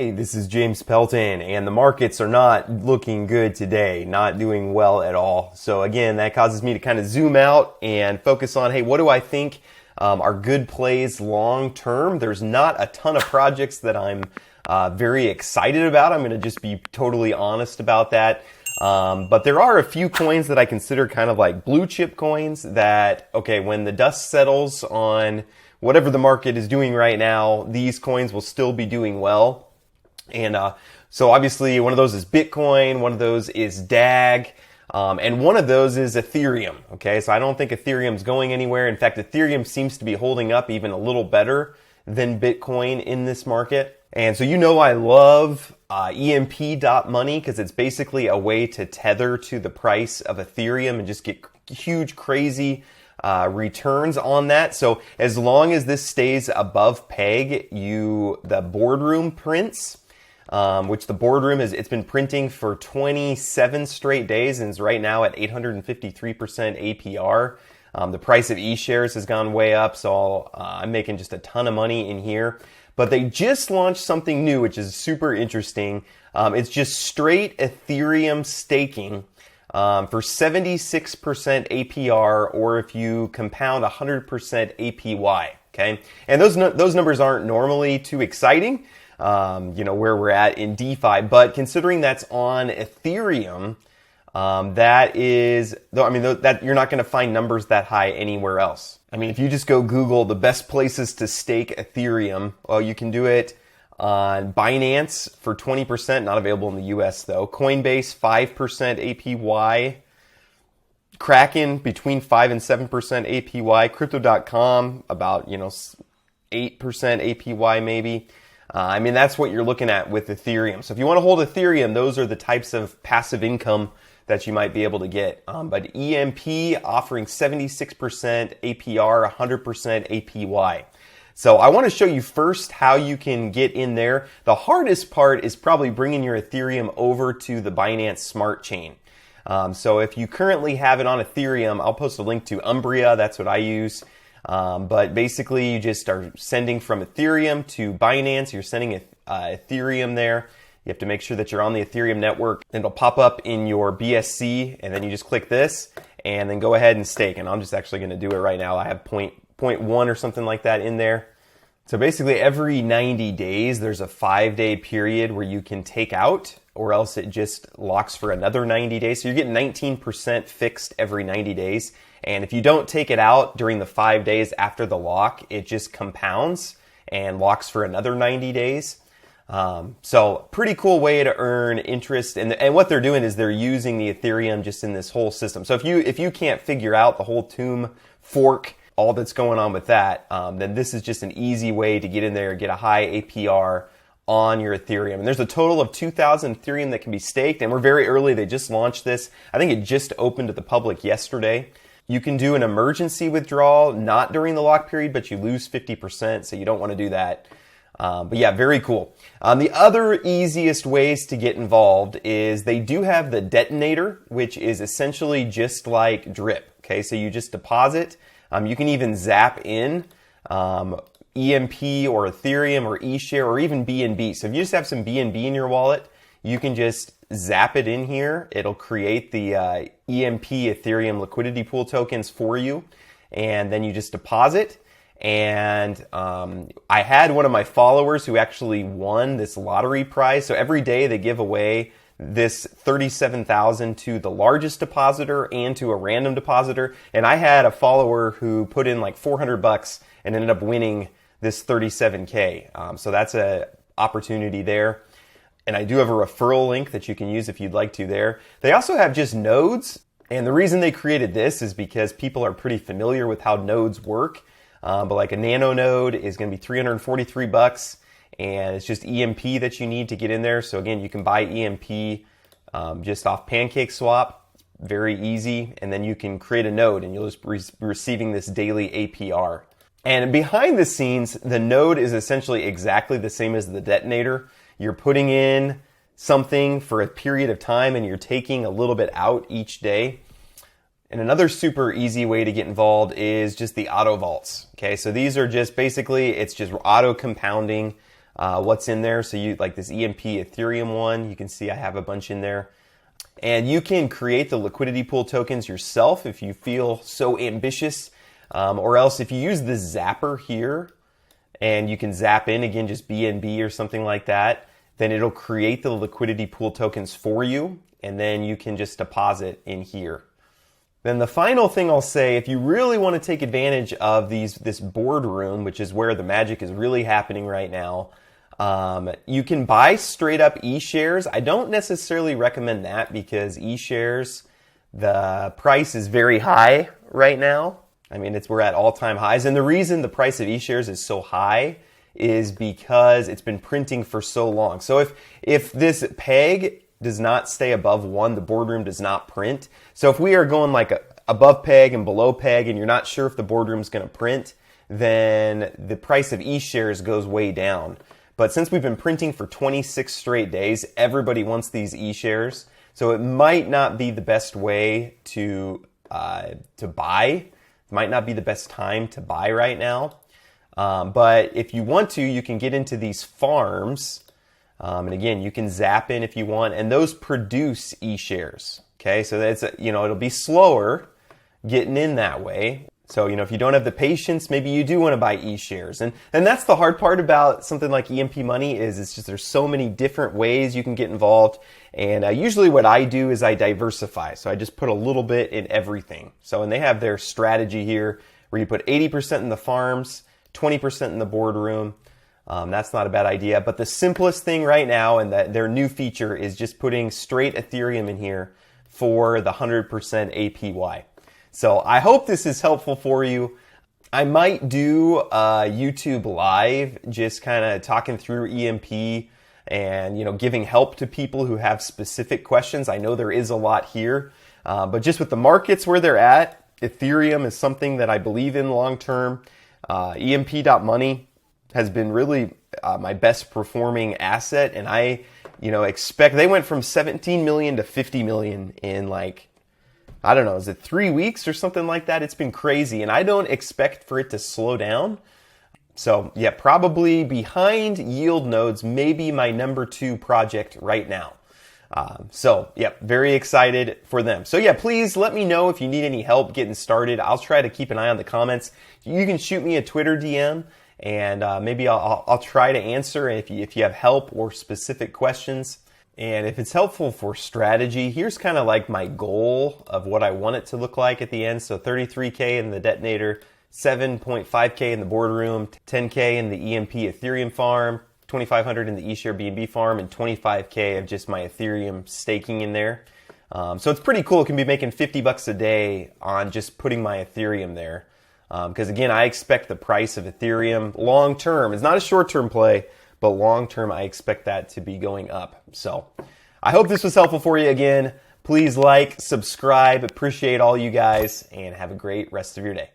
Hey, this is James Pelton, and the markets are not looking good today, not doing well at all. So again, that causes me to kind of zoom out and focus on, hey, what do I think are good plays long term? There's not a ton of projects that I'm very excited about. I'm going to just be totally honest about that. But there are a few coins that I consider kind of like blue chip coins that, okay, when the dust settles on whatever the market is doing right now, these coins will still be doing well. And so obviously one of those is Bitcoin, one of those is DAG, and one of those is Ethereum. Okay, so I don't think Ethereum's going anywhere. In fact, Ethereum seems to be holding up even a little better than Bitcoin in this market. And so you know I love EMP.Money because it's basically a way to tether to the price of Ethereum and just get huge, crazy returns on that. So as long as this stays above peg, the boardroom prints, which the boardroom it's been printing for 27 straight days and is right now at 853% APR. The price of eShares has gone way up, so I'm making just a ton of money in here. But they just launched something new, which is super interesting. It's just straight Ethereum staking for 76% APR, or if you compound 100% APY. Okay, and those numbers aren't normally too exciting, where we're at in DeFi. But considering that's on Ethereum, that you're not going to find numbers that high anywhere else. I mean, if you just go Google the best places to stake Ethereum, well, you can do it on Binance for 20%, not available in the US though. Coinbase, 5% APY. Kraken, between 5 and 7% APY. Crypto.com, about, 8% APY maybe. That's what you're looking at with Ethereum. So if you want to hold Ethereum, those are the types of passive income that you might be able to get. But EMP offering 76% APR, 100% APY. So I want to show you first how you can get in there. The hardest part is probably bringing your Ethereum over to the Binance Smart Chain. So if you currently have it on Ethereum, I'll post a link to Umbria. That's what I use. But basically you just are sending from Ethereum to Binance. You're sending Ethereum there. You have to make sure that you're on the Ethereum network. It'll pop up in your BSC, and then you just click this and then go ahead and stake. And I'm just actually going to do it right now. I have 0.1 or something like that in there. So basically every 90 days, there's a 5-day period where you can take out, or else it just locks for another 90 days. So you're getting 19% fixed every 90 days. And if you don't take it out during the 5 days after the lock, it just compounds and locks for another 90 days. So pretty cool way to earn interest. And what they're doing is they're using the Ethereum just in this whole system. So if you can't figure out the whole Tomb fork, all that's going on with that, then this is just an easy way to get in there and get a high APR on your Ethereum. And there's a total of 2,000 Ethereum that can be staked. And we're very early. They just launched this. I think it just opened to the public yesterday. You can do an emergency withdrawal, not during the lock period, but you lose 50%. So you don't want to do that. But yeah, very cool. The other easiest ways to get involved is they do have the detonator, which is essentially just like Drip. Okay, so you just deposit. You can even zap in EMP or Ethereum or eShare or even BNB. So if you just have some BNB in your wallet, you can just zap it in here. It'll create the EMP Ethereum liquidity pool tokens for you, and then you just deposit. And I had one of my followers who actually won this lottery prize. So every day they give away this 37,000 to the largest depositor and to a random depositor. And I had a follower who put in like $400 and ended up winning this 37K. So that's a opportunity there. And I do have a referral link that you can use if you'd like to there. They also have just nodes. And the reason they created this is because people are pretty familiar with how nodes work. But like a nano node is going to be $343, and it's just EMP that you need to get in there. So again, you can buy EMP just off PancakeSwap, very easy, and then you can create a node, and you'll just be receiving this daily APR. And behind the scenes, the node is essentially exactly the same as the detonator. You're putting in something for a period of time, and you're taking a little bit out each day. And another super easy way to get involved is just the auto vaults. Okay, so these are just basically, it's just auto compounding. what's in there. So you like this EMP Ethereum one, you can see I have a bunch in there. And you can create the liquidity pool tokens yourself if you feel so ambitious. Or else if you use the zapper here and you can zap in, again, just BNB or something like that, then it'll create the liquidity pool tokens for you, and then you can just deposit in here. Then the final thing I'll say, if you really want to take advantage of this boardroom, which is where the magic is really happening right now, you can buy straight up E-shares. I don't necessarily recommend that because E-shares, the price is very high right now. I mean, we're at all-time highs. And the reason the price of E-shares is so high is because it's been printing for so long. So if this peg does not stay above 1, the boardroom does not print. So if we are going like above peg and below peg and you're not sure if the boardroom is going to print, then the price of E-shares goes way down. But since we've been printing for 26 straight days, everybody wants these E-shares. So it might not be the best way to buy. It might not be the best time to buy right now. But if you want to, you can get into these farms. And again, you can zap in if you want, and those produce E-shares. Okay, so that's, it'll be slower getting in that way. So, if you don't have the patience, maybe you do want to buy E-shares. And that's the hard part about something like EMP.Money is it's just there's so many different ways you can get involved. And usually what I do is I diversify. So I just put a little bit in everything. So, and they have their strategy here where you put 80% in the farms, 20% in the boardroom. That's not a bad idea. But the simplest thing right now and their new feature is just putting straight Ethereum in here for the 100% APY. So I hope this is helpful for you. I might do a YouTube live just kind of talking through EMP and giving help to people who have specific questions. I know there is a lot here, but just with the markets where they're at, Ethereum is something that I believe in long term. EMP.Money has been really my best performing asset, and I expect they went from 17 million to 50 million in I don't know, is it 3 weeks or something like that? It's been crazy, and I don't expect for it to slow down. So yeah, probably behind yield nodes, maybe my number 2 project right now. So yeah, very excited for them. So yeah, please let me know if you need any help getting started. I'll try to keep an eye on the comments. You can shoot me a Twitter DM, and maybe I'll try to answer if you have help or specific questions. And if it's helpful for strategy, here's kind of like my goal of what I want it to look like at the end. So 33K in the detonator, 7.5K in the boardroom, 10K in the EMP Ethereum farm, 2,500 in the eShare BNB farm, and 25K of just my Ethereum staking in there. So it's pretty cool. It can be making $50 a day on just putting my Ethereum there. Because again, I expect the price of Ethereum long term, it's not a short term play, but long term, I expect that to be going up. So I hope this was helpful for you. Again, please like, subscribe, appreciate all you guys, and have a great rest of your day.